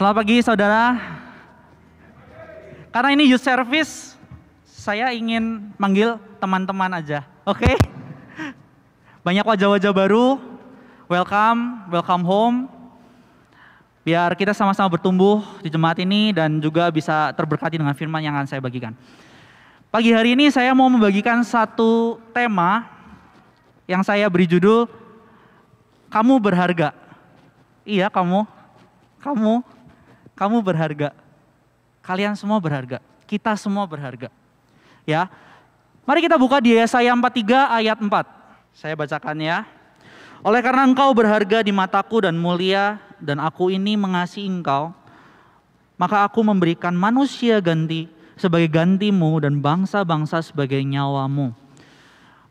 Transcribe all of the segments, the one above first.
Selamat pagi saudara. Karena ini youth service, saya ingin manggil teman-teman aja. Oke? Banyak wajah-wajah baru. Welcome home. Biar kita sama-sama bertumbuh di jemaat ini dan juga bisa terberkati dengan firman yang akan saya bagikan. Pagi hari ini saya mau membagikan satu tema yang saya beri judul Kamu Berharga. Iya, kamu berharga. Kalian semua berharga. Kita semua berharga. Ya. Mari kita buka di Yesaya 43 ayat 4. Saya bacakan ya. Oleh karena engkau berharga di mataku dan mulia, dan aku ini mengasihi engkau, maka aku memberikan manusia ganti sebagai gantimu dan bangsa-bangsa sebagai nyawamu.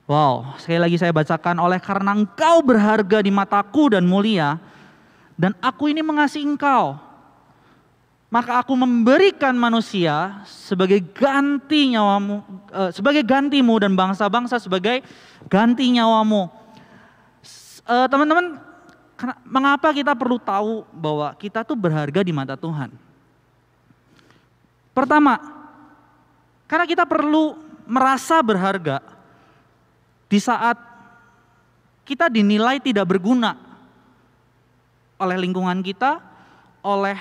Wow, sekali lagi saya bacakan, oleh karena engkau berharga di mataku dan mulia, dan aku ini mengasihi engkau, maka aku memberikan manusia sebagai ganti nyawamu, sebagai gantimu dan bangsa-bangsa sebagai ganti nyawamu. Teman-teman, mengapa kita perlu tahu bahwa kita tuh berharga di mata Tuhan? Pertama, karena kita perlu merasa berharga di saat kita dinilai tidak berguna oleh lingkungan kita, oleh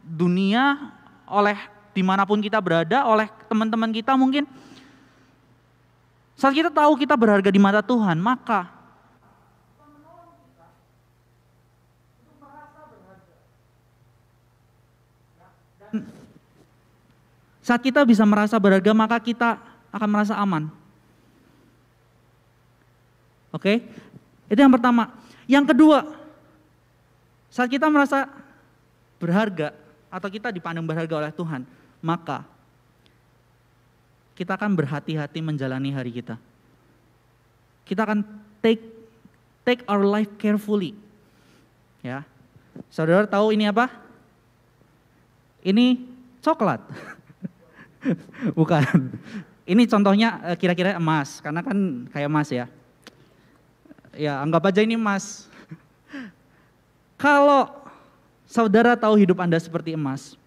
dunia, oleh dimanapun kita berada, oleh teman-teman kita mungkin. Saat kita tahu kita berharga di mata Tuhan, maka saat kita bisa merasa berharga, maka kita akan merasa aman. Oke? Itu yang pertama. Yang kedua, saat kita merasa berharga atau kita dipandang berharga oleh Tuhan, maka kita akan berhati-hati menjalani hari kita. Kita akan take our life carefully. Ya. Saudara tahu ini apa? Ini coklat. Bukan. Ini contohnya kira-kira emas, karena kan kayak emas ya. Ya, anggap aja ini emas. Kalau saudara tahu hidup Anda seperti emas,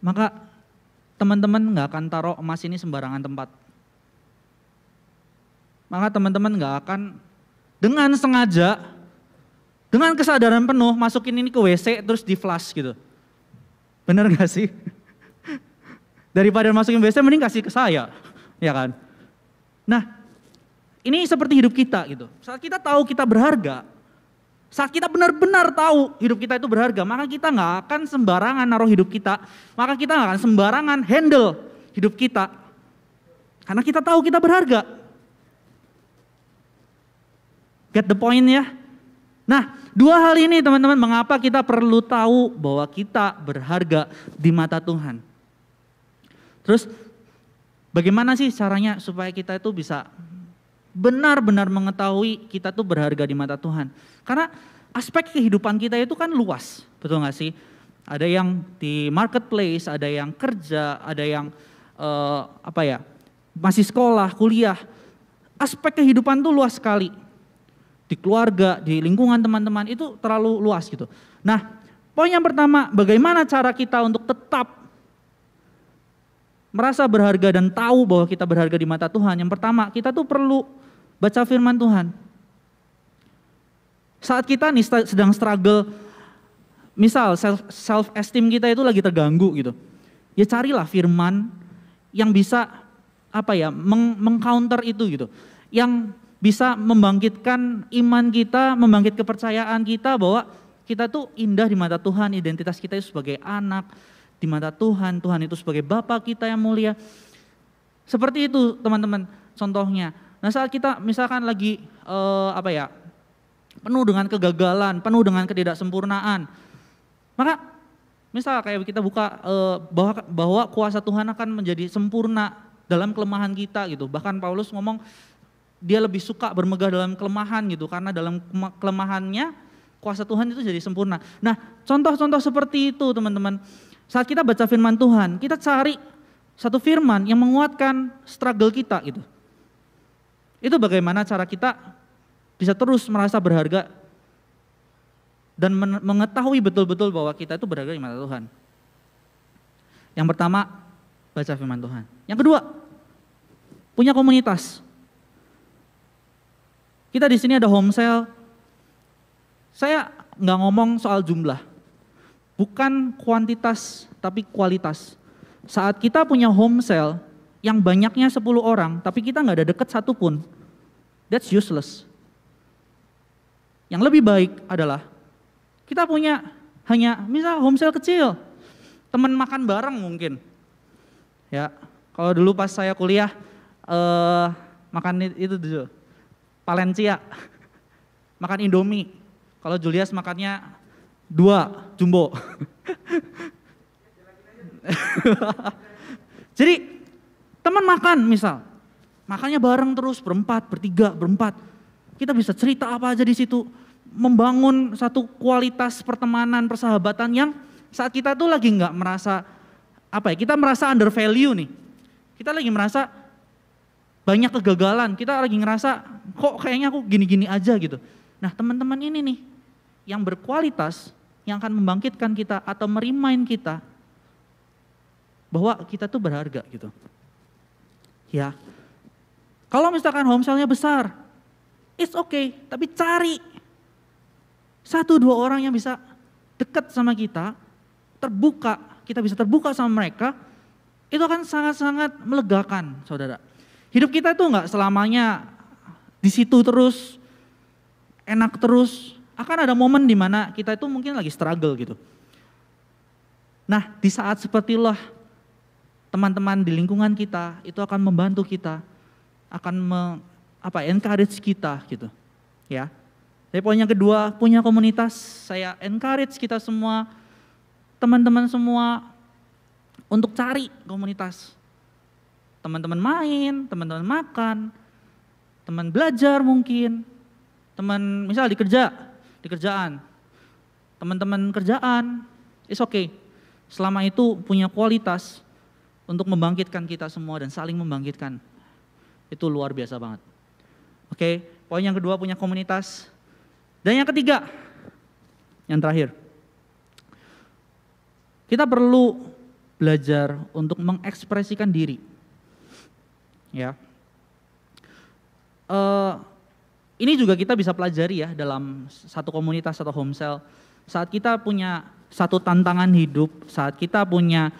maka teman-teman nggak akan taruh emas ini sembarangan tempat. Maka teman-teman nggak akan dengan sengaja, dengan kesadaran penuh masukin ini ke WC terus di flush gitu. Bener nggak sih? Daripada masukin WC mending kasih ke saya, ya kan? Nah, ini seperti hidup kita gitu. Saat kita tahu kita berharga, saat kita benar-benar tahu hidup kita itu berharga, maka kita nggak akan sembarangan naruh hidup kita, maka kita nggak akan sembarangan handle hidup kita, karena kita tahu kita berharga. Get the point ya? Nah, dua hal ini teman-teman, mengapa kita perlu tahu bahwa kita berharga di mata Tuhan. Terus, bagaimana sih caranya supaya kita itu bisa benar-benar mengetahui kita tuh berharga di mata Tuhan? Karena aspek kehidupan kita itu kan luas, betul gak sih? Ada yang di marketplace, ada yang kerja, ada yang masih sekolah, kuliah. Aspek kehidupan tuh luas sekali. Di keluarga, di lingkungan teman-teman itu terlalu luas gitu. Nah, poin yang pertama, bagaimana cara kita untuk tetap merasa berharga dan tahu bahwa kita berharga di mata Tuhan? Yang pertama, kita tuh perlu baca firman Tuhan. Saat kita nih sedang struggle, misal self esteem kita itu lagi terganggu gitu, ya carilah firman yang bisa mengcounter itu gitu, yang bisa membangkitkan iman kita, membangkit kepercayaan kita bahwa kita tuh indah di mata Tuhan, identitas kita itu sebagai anak di mata Tuhan, Tuhan itu sebagai Bapa kita yang mulia. Seperti itu teman-teman contohnya. Nah, saat kita misalkan lagi penuh dengan kegagalan, penuh dengan ketidaksempurnaan, maka misal kayak kita buka bahwa kuasa Tuhan akan menjadi sempurna dalam kelemahan kita gitu. Bahkan Paulus ngomong dia lebih suka bermegah dalam kelemahan gitu, karena dalam kelemahannya kuasa Tuhan itu jadi sempurna. Nah, contoh-contoh seperti itu teman-teman. Saat kita baca firman Tuhan, kita cari satu firman yang menguatkan struggle kita gitu. Itu bagaimana cara kita bisa terus merasa berharga dan mengetahui betul-betul bahwa kita itu berharga di mata Tuhan. Yang pertama, baca firman Tuhan. Yang kedua, punya komunitas. Kita di sini ada home cell. Saya nggak ngomong soal jumlah, bukan kuantitas tapi kualitas. Saat kita punya home cell yang banyaknya 10 orang, tapi kita nggak ada deket satupun, that's useless. Yang lebih baik adalah kita punya hanya misal home cell kecil, teman makan bareng mungkin. Ya, kalau dulu pas saya kuliah makan itu dulu, Valencia, makan Indomie. Kalau Julius makannya 2 jumbo. Jadi teman makan misal, makannya bareng terus berempat, bertiga, berempat. Kita bisa cerita apa aja di situ, membangun satu kualitas pertemanan, persahabatan yang saat kita tuh lagi nggak merasa kita merasa under value nih. Kita lagi merasa banyak kegagalan, kita lagi ngerasa kok kayaknya aku gini-gini aja gitu. Nah teman-teman ini nih yang berkualitas yang akan membangkitkan kita atau merimain kita bahwa kita tuh berharga gitu. Ya, kalau misalkan home cell-nya besar, it's okay, tapi cari 1-2 orang yang bisa dekat sama kita, terbuka, kita bisa terbuka sama mereka, itu akan sangat-sangat melegakan, saudara. Hidup kita itu enggak selamanya di situ terus, enak terus, akan ada momen di mana kita itu mungkin lagi struggle gitu. Nah, di saat seperti itulah teman-teman di lingkungan kita itu akan membantu kita, akan encourage kita gitu. Ya. Jadi poin yang kedua, punya komunitas. Saya encourage kita semua, teman-teman semua untuk cari komunitas. Teman-teman main, teman-teman makan, teman belajar mungkin, teman misal di kerjaan, teman-teman kerjaan, it's okay. Selama itu punya kualitas untuk membangkitkan kita semua dan saling membangkitkan. Itu luar biasa banget. Oke, poin yang kedua punya komunitas. Dan yang ketiga, yang terakhir, kita perlu belajar untuk mengekspresikan diri. Ya, ini juga kita bisa pelajari ya dalam satu komunitas atau home cell. Saat kita punya satu tantangan hidup, saat kita punya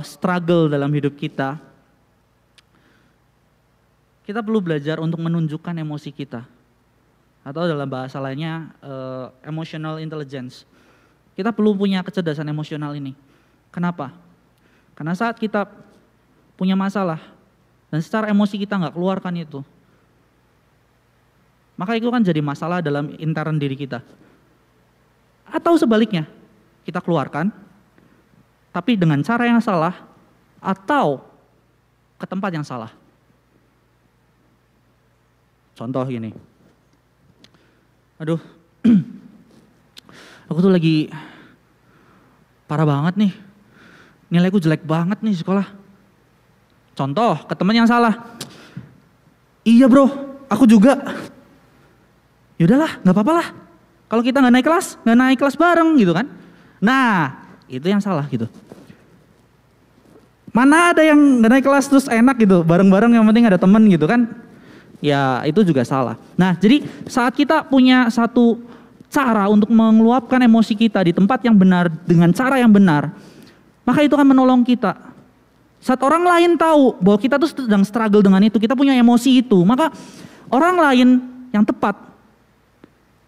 struggle dalam hidup kita perlu belajar untuk menunjukkan emosi kita. Atau dalam bahasa lainnya emotional intelligence. Kita perlu punya kecerdasan emosional ini. Kenapa? Karena saat kita punya masalah dan secara emosi kita nggak keluarkan itu, maka itu kan jadi masalah dalam intern diri kita. Atau sebaliknya, kita keluarkan, tapi dengan cara yang salah atau ke tempat yang salah. Contoh gini, aduh, aku tuh lagi parah banget nih, nilaiku jelek banget nih sekolah. Contoh, ke teman yang salah. Iya bro, aku juga. Yaudahlah, nggak apa-apa lah. Kalau kita nggak naik kelas bareng gitu kan. Nah, itu yang salah gitu. Mana ada yang nggak naik kelas terus enak gitu, bareng-bareng yang penting ada temen gitu kan. Ya itu juga salah. Nah jadi saat kita punya satu cara untuk mengeluapkan emosi kita di tempat yang benar dengan cara yang benar, maka itu akan menolong kita. Saat orang lain tahu bahwa kita tuh sedang struggle dengan itu, kita punya emosi itu, maka orang lain yang tepat,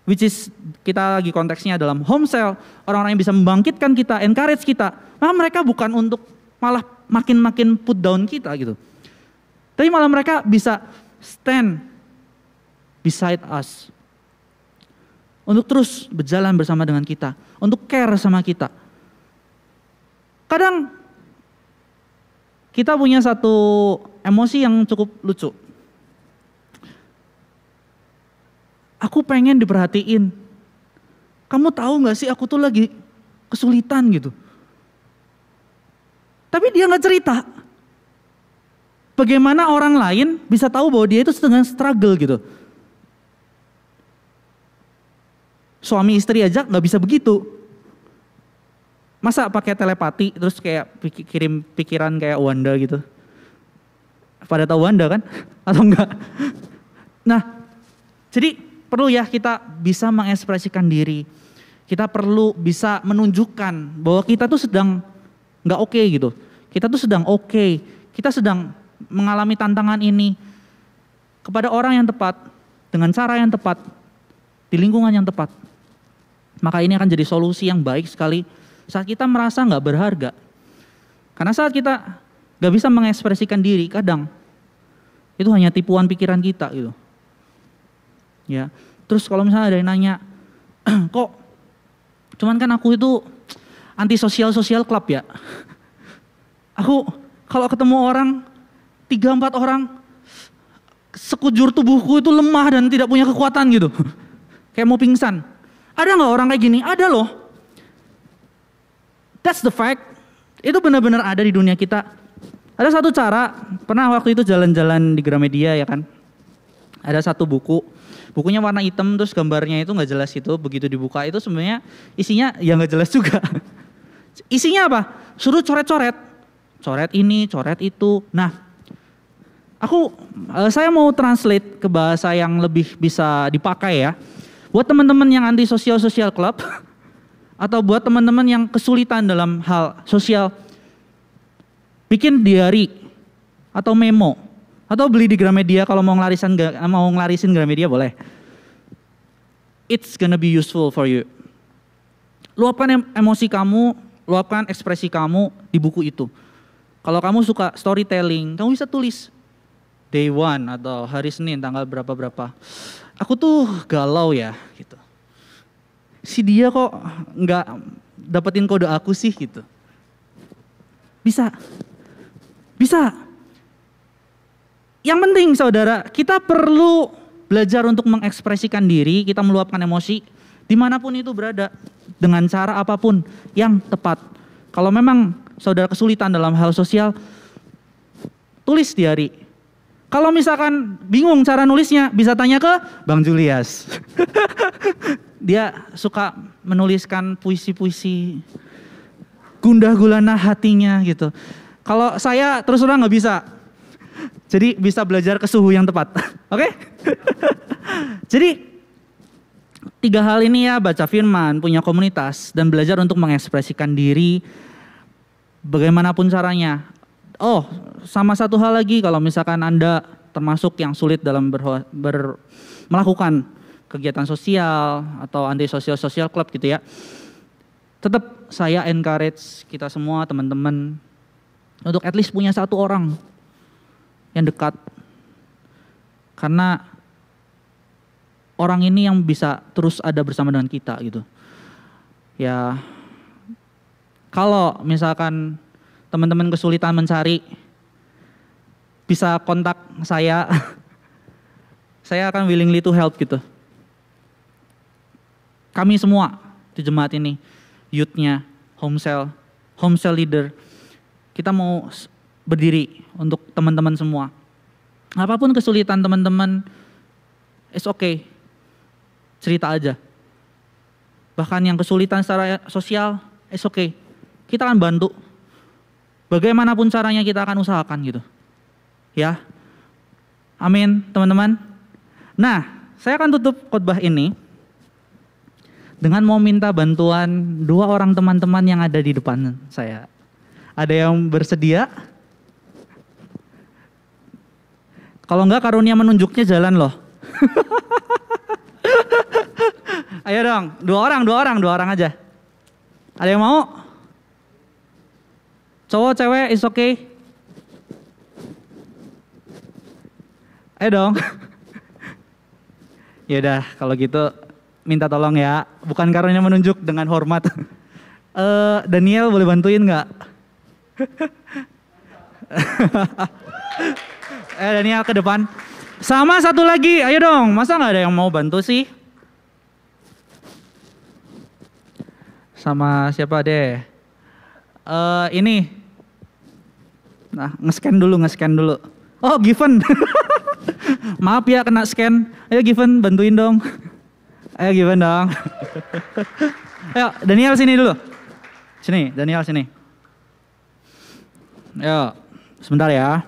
which is kita lagi konteksnya dalam home cell, orang-orang yang bisa membangkitkan kita, encourage kita, maka mereka bukan untuk malah makin put down kita gitu. Tapi malah mereka bisa stand beside us. Untuk terus berjalan bersama dengan kita, untuk care sama kita. Kadang kita punya satu emosi yang cukup lucu. Aku pengen diperhatiin. Kamu tahu gak sih aku tuh lagi kesulitan gitu. Tapi dia gak cerita. Bagaimana orang lain bisa tahu bahwa dia itu sedang struggle gitu. Suami istri aja nggak bisa begitu. Masa pakai telepati terus kayak kirim pikiran kayak Wanda gitu. Pada tahu Wanda kan? Atau enggak? Nah, jadi perlu ya kita bisa mengekspresikan diri. Kita perlu bisa menunjukkan bahwa kita tuh sedang nggak oke gitu. Kita tuh sedang oke. Kita sedang mengalami tantangan ini kepada orang yang tepat, dengan cara yang tepat, di lingkungan yang tepat. Maka ini akan jadi solusi yang baik sekali saat kita merasa nggak berharga. Karena saat kita nggak bisa mengekspresikan diri, kadang itu hanya tipuan pikiran kita gitu. Ya, terus kalau misalnya ada yang nanya, kok cuman kan aku itu anti sosial club ya. Aku kalau ketemu orang 3-4 orang, sekujur tubuhku itu lemah dan tidak punya kekuatan gitu. Kayak mau pingsan. Ada nggak orang kayak gini? Ada loh. That's the fact. Itu benar-benar ada di dunia kita. Ada satu cara, pernah waktu itu jalan-jalan di Gramedia ya kan. Ada satu buku, bukunya warna hitam terus gambarnya itu nggak jelas itu, begitu dibuka itu sebenarnya isinya ya nggak jelas juga. Isinya apa? Suruh coret-coret, coret ini, coret itu. Nah, saya mau translate ke bahasa yang lebih bisa dipakai ya. Buat teman-teman yang anti social club atau buat teman-teman yang kesulitan dalam hal sosial, bikin diary atau memo atau beli di Gramedia kalau mau ngelarisin Gramedia boleh. It's gonna be useful for you. Luapkan emosi kamu, luapkan ekspresi kamu di buku itu. Kalau kamu suka storytelling, kamu bisa tulis day 1 atau hari Senin tanggal berapa-berapa. Aku tuh galau ya gitu. Si dia kok nggak dapetin kode aku sih gitu. Bisa. Yang penting saudara, kita perlu belajar untuk mengekspresikan diri, kita meluapkan emosi dimanapun itu berada dengan cara apapun yang tepat. Kalau memang saudara kesulitan dalam hal sosial, tulis diary. Kalau misalkan bingung cara nulisnya, bisa tanya ke Bang Julius. Dia suka menuliskan puisi-puisi gundah gulana hatinya gitu. Kalau saya terus terang nggak bisa. Jadi bisa belajar ke suhu yang tepat. Oke? Jadi 3 hal ini ya, baca firman, punya komunitas, dan belajar untuk mengekspresikan diri bagaimanapun caranya. Oh, sama satu hal lagi, kalau misalkan Anda termasuk yang sulit dalam melakukan kegiatan sosial atau anti social club gitu ya. Tetap saya encourage kita semua teman-teman untuk at least punya 1 orang yang dekat. Karena orang ini yang bisa terus ada bersama dengan kita gitu. Ya, kalau misalkan teman-teman kesulitan mencari, bisa kontak saya. Saya akan willingly to help gitu. Kami semua di jemaat ini, youth-nya, home cell leader, kita mau berdiri untuk teman-teman semua. Apapun kesulitan teman-teman, it's okay. Cerita aja. Bahkan yang kesulitan secara sosial, it's okay. Kita akan bantu. Bagaimanapun caranya kita akan usahakan gitu. Ya. Amin, teman-teman. Nah, saya akan tutup khotbah ini dengan mau minta bantuan 2 orang teman-teman yang ada di depan saya. Ada yang bersedia? Kalau enggak, karunia menunjuknya jalan loh. Ayo dong, 2 orang aja. Ada yang mau? Cowok, cewek, is okay. Ayo dong. Yaudah, kalau gitu minta tolong ya. Bukan karunia menunjuk, dengan hormat. Daniel boleh bantuin nggak? Daniel ke depan. Sama satu lagi, ayo dong. Masa nggak ada yang mau bantu sih? Sama siapa deh? Ini. Nah, nge-scan dulu. Oh, Given. Maaf ya kena scan. Ayo Given, bantuin dong. Ayo Given dong. Ayo Daniel sini dulu. Sini, Daniel sini. Ayo, sebentar ya.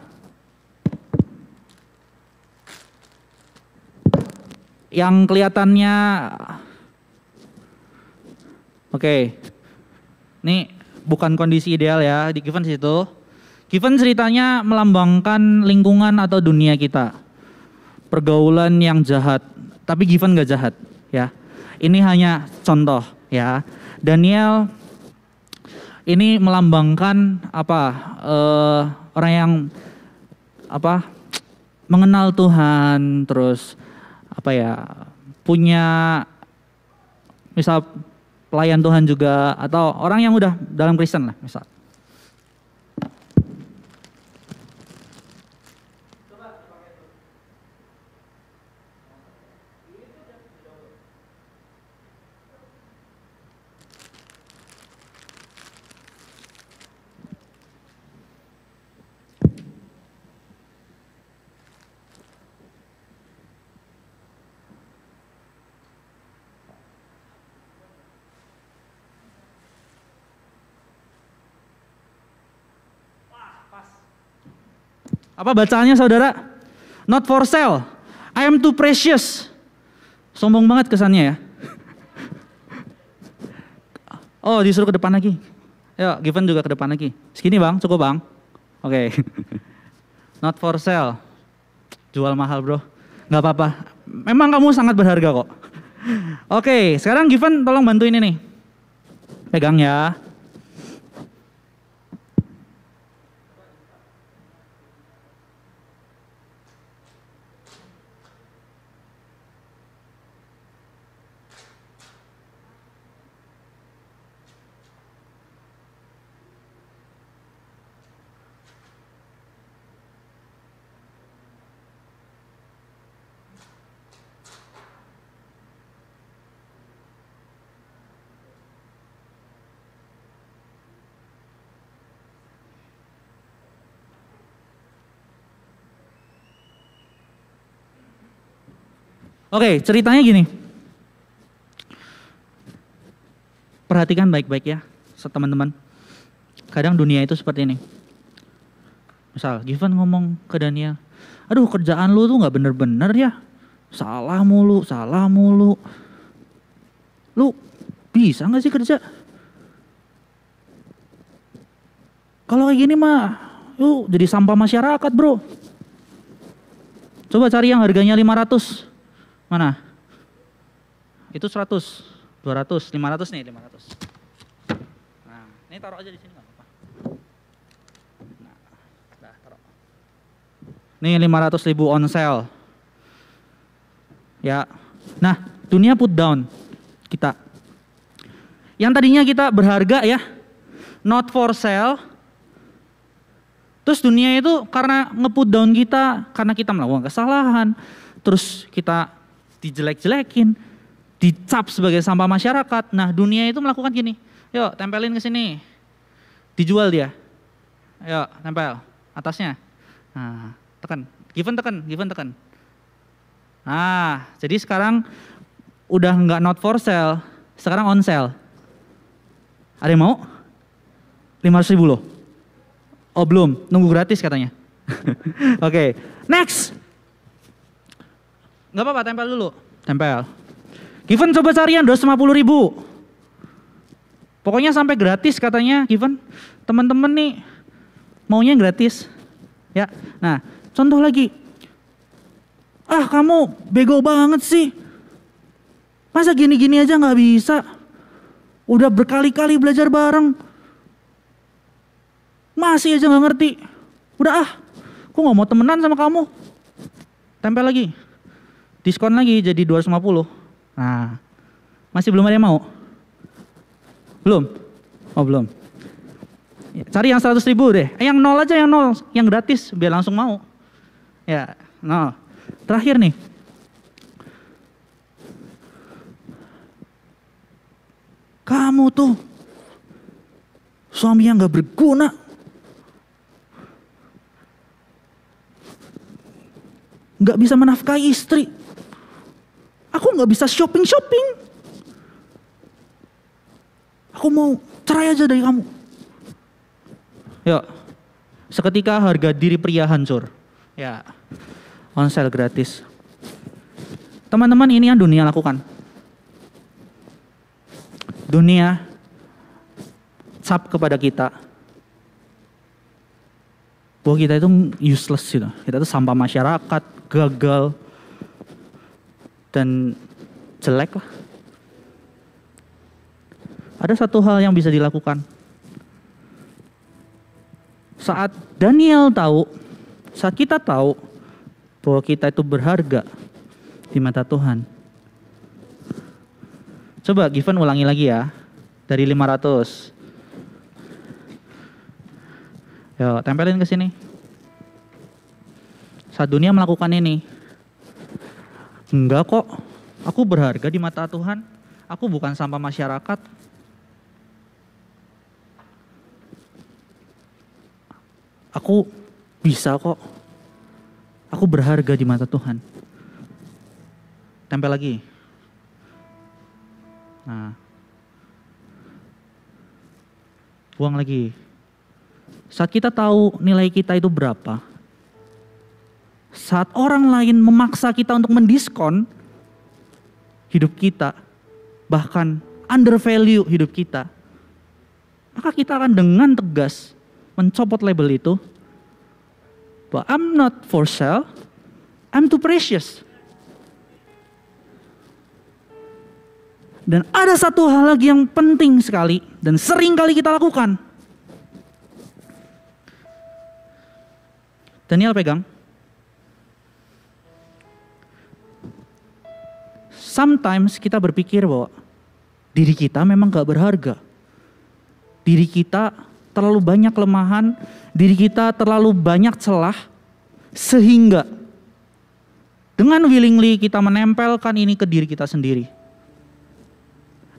Yang kelihatannya, oke. Ini bukan kondisi ideal ya di Given situ. Given ceritanya melambangkan lingkungan atau dunia kita. Pergaulan yang jahat, tapi Given gak jahat ya. Ini hanya contoh ya. Daniel ini melambangkan apa? Orang yang apa? Mengenal Tuhan, terus apa ya? Punya misal pelayan Tuhan juga, atau orang yang udah dalam Kristen lah misal. Apa bacaannya saudara? Not for sale. I am too precious. Sombong banget kesannya ya. Oh disuruh ke depan lagi. Yuk Given juga ke depan lagi. Segini bang, cukup bang. Oke. Not for sale. Jual mahal bro. Gak apa-apa. Memang kamu sangat berharga kok. Oke, sekarang Given tolong bantuin ini. Pegang ya. Oke, ceritanya gini. Perhatikan baik-baik ya, teman-teman. Kadang dunia itu seperti ini. Misal, Given ngomong ke Daniel, aduh kerjaan lu tuh gak bener-bener ya. Salah mulu, salah mulu. Lu bisa gak sih kerja? Kalau kayak gini mah, yuk jadi sampah masyarakat bro. Coba cari yang harganya 500. Mana? Itu 100, 200, 500 nih, 500. Nah, ini taruh aja di sini nggak apa-apa. Nah, dah taruh. Nih 500.000 on sale. Ya. Nah, dunia put down kita. Yang tadinya kita berharga ya, not for sale. Terus dunia itu karena nge-put down kita, karena kita melakukan kesalahan, terus kita dijelek-jelekin, dicap sebagai sampah masyarakat. Nah dunia itu melakukan gini, yuk tempelin ke sini, dijual dia, yuk tempel atasnya, nah tekan, Given tekan, Given tekan. Nah jadi sekarang udah nggak not for sale, sekarang on sale. Ada yang mau? 500.000 loh. Oh belum, nunggu gratis katanya. Oke, next. Gak apa-apa, tempel dulu. Tempel. Given coba cari yang 250.000. Pokoknya sampai gratis katanya Given. Teman-teman nih maunya gratis. Ya. Nah, contoh lagi. Ah, kamu bego banget sih. Masa gini-gini aja gak bisa? Udah berkali-kali belajar bareng. Masih aja gak ngerti. Udah ah, aku gak mau temenan sama kamu. Tempel lagi. Diskon lagi jadi 250. Nah, masih belum ada yang mau? Belum? Oh belum. Cari yang 100.000 deh. Yang 0 aja, yang 0. Yang gratis biar langsung mau. Ya, 0. Terakhir nih. Kamu tuh suami yang gak berguna. Gak bisa menafkahi istri. Aku nggak bisa shopping. Aku mau cerai aja dari kamu. Yuk, seketika harga diri pria hancur. Ya, on sale gratis. Teman-teman, ini yang dunia lakukan. Dunia cap kepada kita bahwa kita itu useless gitu. Kita itu sampah masyarakat, gagal, dan jelek lah. Ada satu hal yang bisa dilakukan. Saat Daniel tahu, saat kita tahu bahwa kita itu berharga di mata Tuhan. Coba Given ulangi lagi ya, dari 500. Yo, tempelin ke sini. Saat dunia melakukan ini, enggak kok, aku berharga di mata Tuhan. Aku bukan sampah masyarakat. Aku bisa kok. Aku berharga di mata Tuhan. Tempel lagi. Nah. Buang lagi. Saat kita tahu nilai kita itu berapa. Saat orang lain memaksa kita untuk mendiskon hidup kita, bahkan undervalue hidup kita, maka kita akan dengan tegas mencopot label itu. But I'm not for sale, I'm too precious. Dan ada satu hal lagi yang penting sekali dan sering kali kita lakukan. Daniel pegang. Sometimes kita berpikir bahwa diri kita memang gak berharga. Diri kita terlalu banyak kelemahan, diri kita terlalu banyak celah, sehingga dengan willingly kita menempelkan ini ke diri kita sendiri.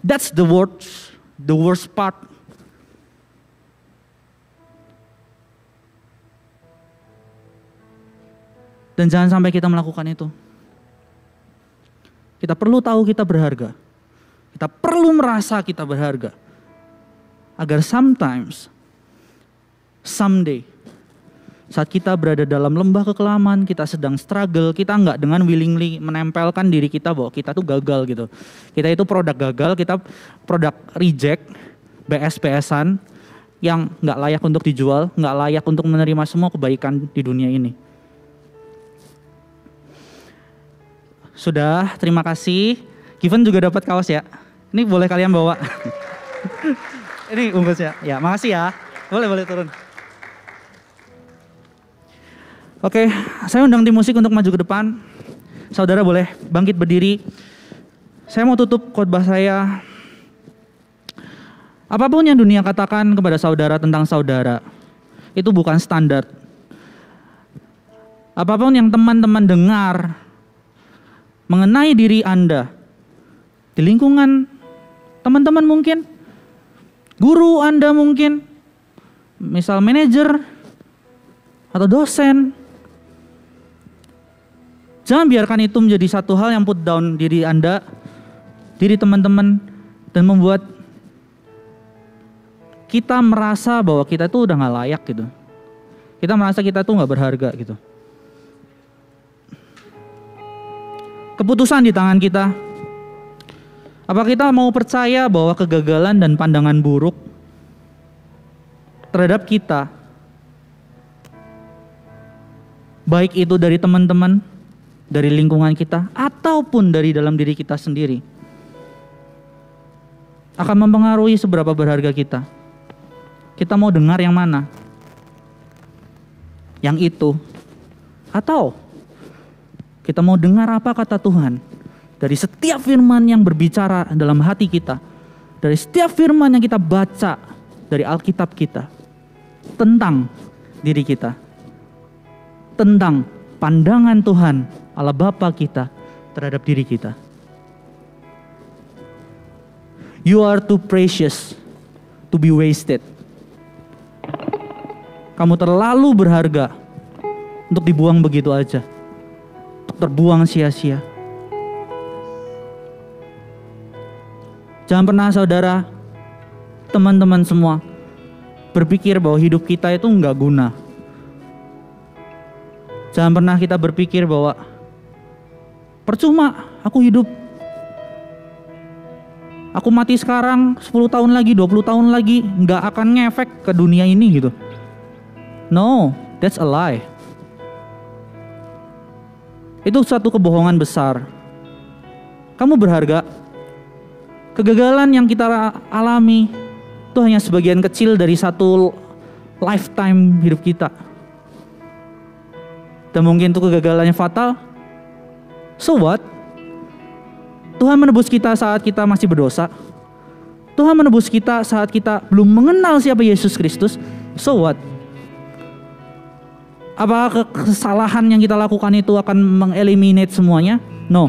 That's the worst part. Dan jangan sampai kita melakukan itu. Kita perlu tahu kita berharga. Kita perlu merasa kita berharga. Agar someday, saat kita berada dalam lembah kekelaman, kita sedang struggle, kita nggak dengan willingly menempelkan diri kita bahwa kita tuh gagal gitu. Kita itu produk gagal, kita produk reject, BS-BSan yang nggak layak untuk dijual, nggak layak untuk menerima semua kebaikan di dunia ini. Sudah, terima kasih. Given juga dapat kaos ya. Ini boleh kalian bawa. Ini bungkusnya. Ya, makasih ya. Boleh turun. Oke, saya undang tim musik untuk maju ke depan. Saudara boleh bangkit berdiri. Saya mau tutup khotbah saya. Apapun yang dunia katakan kepada saudara tentang saudara, itu bukan standar. Apapun yang teman-teman dengar mengenai diri Anda, di lingkungan teman-teman mungkin, guru Anda mungkin, misal manajer atau dosen, jangan biarkan itu menjadi satu hal yang put down diri Anda, diri teman-teman, dan membuat kita merasa bahwa kita tuh udah gak layak gitu. Kita merasa kita tuh gak berharga gitu. Keputusan di tangan kita. Apa kita mau percaya bahwa kegagalan dan pandangan buruk terhadap kita, baik itu dari teman-teman, dari lingkungan kita, ataupun dari dalam diri kita sendiri, akan mempengaruhi seberapa berharga kita. Kita mau dengar yang mana? Yang itu, atau kita mau dengar apa kata Tuhan dari setiap firman yang berbicara dalam hati kita, dari setiap firman yang kita baca dari Alkitab kita tentang diri kita, tentang pandangan Tuhan Allah Bapa kita terhadap diri kita. You are too precious to be wasted. Kamu terlalu berharga untuk dibuang begitu aja, untuk terbuang sia-sia. Jangan pernah saudara, teman-teman semua, berpikir bahwa hidup kita itu nggak guna. Jangan pernah kita berpikir bahwa percuma aku hidup. Aku mati sekarang 10 tahun lagi, 20 tahun lagi, nggak akan ngefek ke dunia ini gitu. No, that's a lie. Itu satu kebohongan besar. Kamu berharga. Kegagalan yang kita alami itu hanya sebagian kecil dari satu lifetime hidup kita. Dan mungkin itu kegagalannya fatal. So what? Tuhan menebus kita saat kita masih berdosa. Tuhan menebus kita saat kita belum mengenal siapa Yesus Kristus. So what? Apakah kesalahan yang kita lakukan itu akan mengeliminate semuanya? No.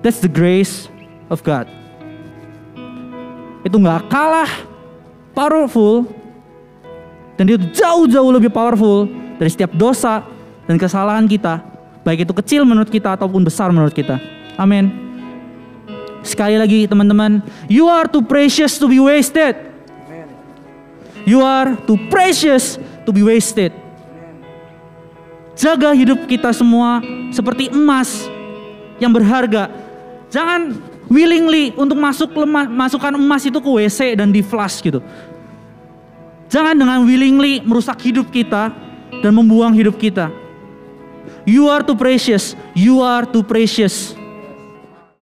That's the grace of God. Itu gak kalah powerful, dan itu jauh-jauh lebih powerful dari setiap dosa dan kesalahan kita, baik itu kecil menurut kita ataupun besar menurut kita. Amin. Sekali lagi teman-teman, you are too precious to be wasted. You are too precious to be wasted. Jaga hidup kita semua seperti emas yang berharga. Jangan willingly untuk masukkan emas itu ke WC dan di flush gitu. Jangan dengan willingly merusak hidup kita dan membuang hidup kita. You are too precious. You are too precious.